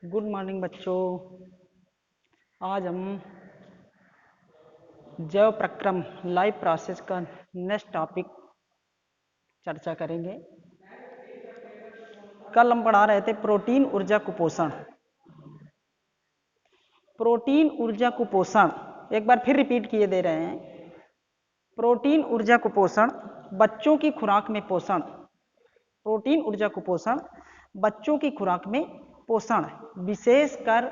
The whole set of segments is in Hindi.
गुड मॉर्निंग बच्चों। आज हम जैव प्रक्रम लाइफ प्रोसेस का नेक्स्ट टॉपिक चर्चा करेंगे। कल हम पढ़ा रहे थे प्रोटीन ऊर्जा कुपोषण। प्रोटीन ऊर्जा कुपोषण एक बार फिर रिपीट किए दे रहे हैं। प्रोटीन ऊर्जा कुपोषण बच्चों की खुराक में पोषण। प्रोटीन ऊर्जा कुपोषण बच्चों की खुराक में पोषण, विशेषकर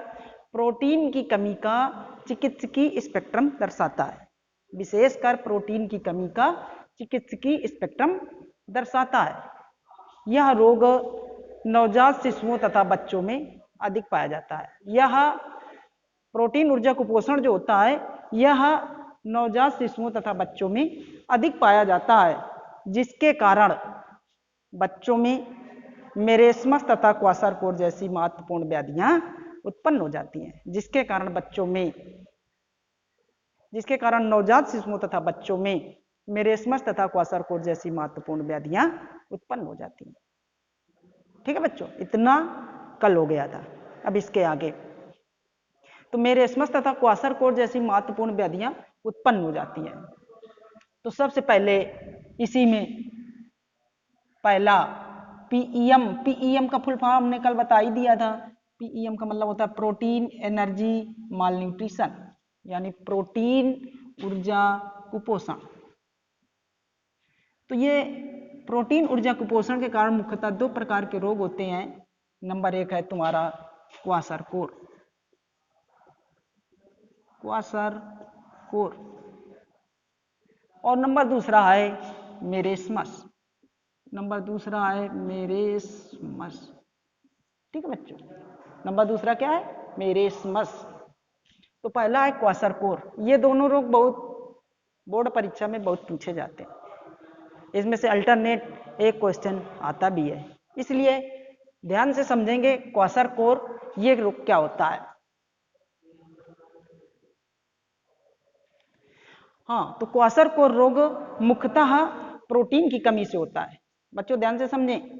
प्रोटीन की कमी का चिकित्सकीय स्पेक्ट्रम दर्शाता है। विशेषकर प्रोटीन की कमी का चिकित्सकीय स्पेक्ट्रम दर्शाता है। यह रोग नवजात शिशुओं तथा बच्चों में अधिक पाया जाता है। यह प्रोटीन ऊर्जा कुपोषण जो होता है यह नवजात शिशुओं तथा बच्चों में अधिक पाया जाता है, जिसके कारण बच्चों में मेरेस्मस तथा क्वाशरकोर जैसी महत्वपूर्ण व्याधियां उत्पन्न हो जाती हैं। जिसके कारण नवजात शिशुओं तथा बच्चों में मेरेस्मस तथा क्वाशरकोर जैसी महत्वपूर्ण व्याधियां उत्पन्न हो जाती हैं। ठीक है बच्चों, इतना कल हो गया था। अब इसके आगे तो मेरेस्मस तथा क्वाशरकोर जैसी महत्वपूर्ण व्याधियां उत्पन्न हो जाती हैं। तो सबसे पहले इसी में पहला पीईएम का फुल फॉर्म हमने कल बता ही दिया था। पीईएम का मतलब होता है प्रोटीन एनर्जी माल न्यूट्रिशन, यानी प्रोटीन ऊर्जा कुपोषण। तो ये प्रोटीन ऊर्जा कुपोषण के कारण मुख्यतः दो प्रकार के रोग होते हैं। नंबर एक है तुम्हारा क्वाशरकोर और नंबर दूसरा है मेरेस्मस। ठीक है बच्चों, नंबर दूसरा क्या है? मेरेस्मस। तो पहला है क्वाशरकोर। ये दोनों रोग बहुत बोर्ड परीक्षा में बहुत पूछे जाते हैं। इसमें से अल्टरनेट एक क्वेश्चन आता भी है, इसलिए ध्यान से समझेंगे क्वाशरकोर ये रोग क्या होता है। हाँ, तो क्वाशरकोर रोग मुख्यतः प्रोटीन की कमी से होता है। बच्चों ध्यान से समझें,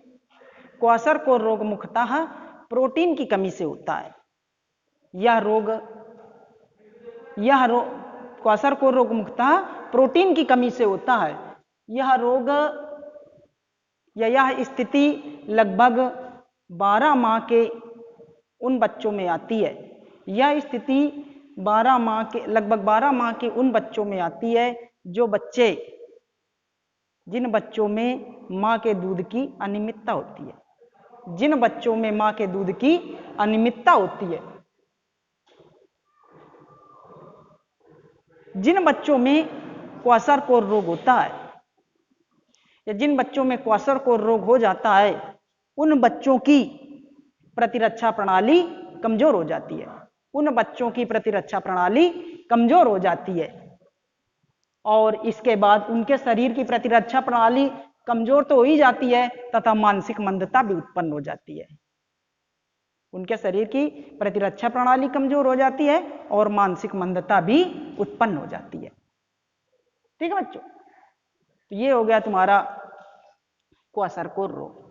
क्वाशरकोर रोग मुख्यतः प्रोटीन की कमी से होता है। क्वाशरकोर रोग मुख्यतः प्रोटीन की कमी से होता है। यह स्थिति लगभग 12 माह के उन बच्चों में आती है। लगभग 12 माह के उन बच्चों में आती है जिन बच्चों में मां के दूध की अनियमितता होती है। जिन बच्चों में क्वाशरकोर रोग होता है या जिन बच्चों में क्वाशरकोर रोग हो जाता है, उन बच्चों की प्रतिरक्षा प्रणाली कमजोर हो जाती है। और इसके बाद उनके शरीर की प्रतिरक्षा प्रणाली कमजोर तो हो ही जाती है तथा मानसिक मंदता भी उत्पन्न हो जाती है। उनके शरीर की प्रतिरक्षा प्रणाली कमजोर हो जाती है और मानसिक मंदता भी उत्पन्न हो जाती है। ठीक है बच्चों, तो ये हो गया तुम्हारा क्वाशरकोर रोग।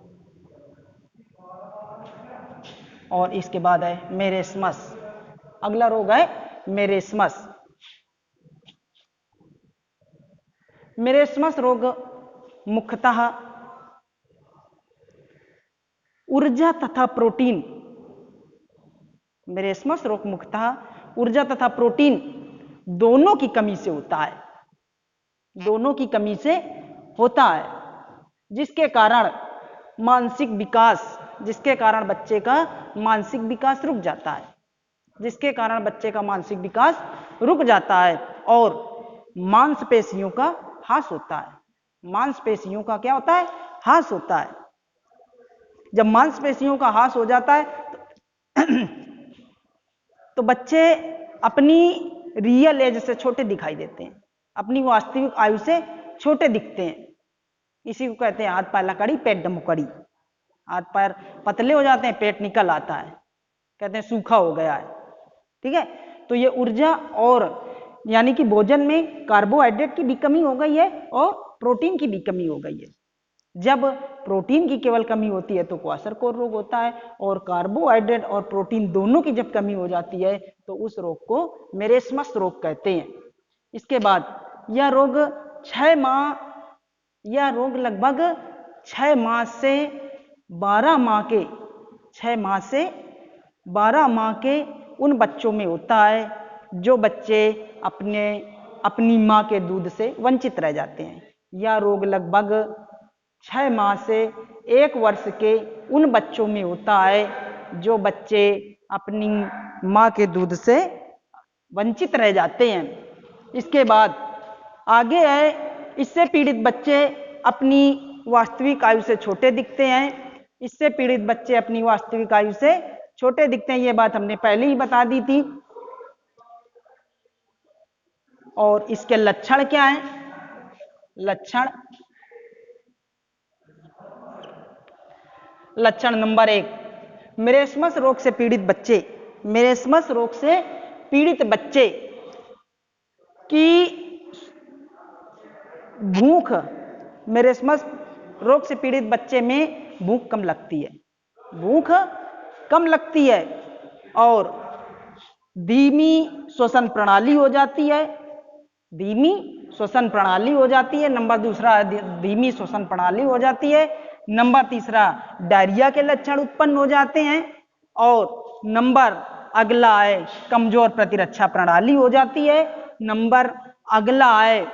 और इसके बाद है मेरेस्मस। अगला रोग है मेरेस्मस। मेरेस्मस रोग मुख्यतः ऊर्जा तथा प्रोटीन दोनों की कमी से होता है, जिसके कारण बच्चे का मानसिक विकास रुक जाता है और मांसपेशियों का ह्रास होता है। मांसपेशियों का क्या होता है? ह्रास होता है। जब मांसपेशियों का ह्रास हो जाता है तो बच्चे अपनी रियल एज से छोटे दिखाई देते हैं, अपनी वास्तविक आयु से छोटे दिखते हैं। इसी को कहते हैं हाथ पैर लकड़ी पेट डमुकड़ी। हाथ पैर पतले हो जाते हैं, पेट निकल आता है, कहते हैं सूखा हो गया है। ठीक है, तो ये ऊर्जा और यानी कि भोजन में कार्बोहाइड्रेट की भी कमी हो गई है और प्रोटीन की भी कमी हो गई है, जब प्रोटीन की केवल कमी होती है तो क्वाशरकोर रोग होता है, और कार्बोहाइड्रेट और प्रोटीन दोनों की जब कमी हो जाती है तो उस रोग को मेरेस्मस रोग कहते हैं। इसके बाद यह रोग 6 माह से 12 माह के 6 माह से 12 माह के उन बच्चों में होता है जो बच्चे अपनी माँ के दूध से वंचित रह जाते हैं। यह रोग लगभग 6 माह से 1 वर्ष के उन बच्चों में होता है जो बच्चे अपनी माँ के दूध से वंचित रह जाते हैं। इसके बाद आगे है, इससे पीड़ित बच्चे अपनी वास्तविक आयु से छोटे दिखते हैं। इससे पीड़ित बच्चे अपनी वास्तविक आयु से छोटे दिखते हैं, ये बात हमने पहले ही बता दी थी। और इसके लक्षण क्या हैं? लक्षण नंबर 1, मेरेस्मस रोग से पीड़ित बच्चे की भूख, मेरेस्मस रोग से पीड़ित बच्चे में भूख कम लगती है और धीमी श्वसन प्रणाली हो जाती है। नंबर दूसरा, धीमी श्वसन प्रणाली हो जाती है। नंबर तीसरा, डायरिया के लक्षण उत्पन्न हो जाते हैं। और नंबर अगला है, कमजोर प्रतिरक्षा प्रणाली हो जाती है। नंबर अगला है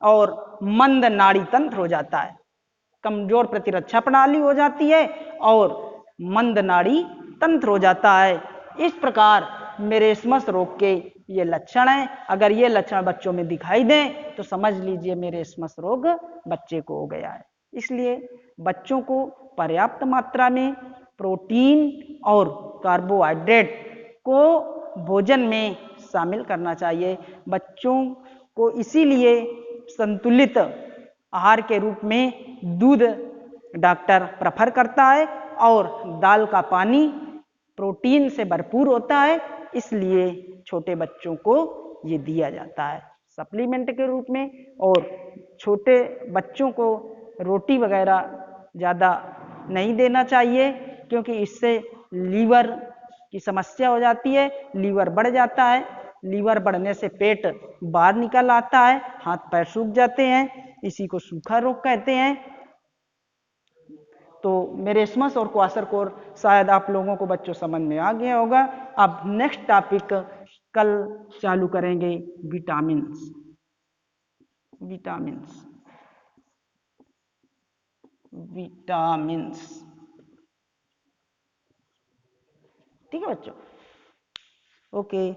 और मंद नाड़ी तंत्र हो जाता है। कमजोर प्रतिरक्षा प्रणाली हो जाती है और मंद नाड़ी तंत्र हो जाता है। इस प्रकार मेरेस्मस रोग के ये लक्षण हैं। अगर ये लक्षण बच्चों में दिखाई दें तो समझ लीजिए मेरेस्मस रोग बच्चे को हो गया है। इसलिए बच्चों को पर्याप्त मात्रा में प्रोटीन और कार्बोहाइड्रेट को भोजन में शामिल करना चाहिए। बच्चों को इसीलिए संतुलित आहार के रूप में दूध डॉक्टर प्रेफर करता है और दाल का पानी प्रोटीन से भरपूर होता है, इसलिए छोटे बच्चों को ये दिया जाता है सप्लीमेंट के रूप में। और छोटे बच्चों को रोटी वगैरह ज़्यादा नहीं देना चाहिए, क्योंकि इससे लीवर की समस्या हो जाती है, लीवर बढ़ जाता है। लीवर बढ़ने से पेट बाहर निकल आता है, हाथ पैर सूख जाते हैं, इसी को सूखा रोग कहते हैं। तो मेरेस्मस और क्वाशरकोर शायद आप लोगों को बच्चों समझ में आ गया होगा। अब नेक्स्ट टॉपिक कल चालू करेंगे, विटामिन्स। ठीक है बच्चों, ओके।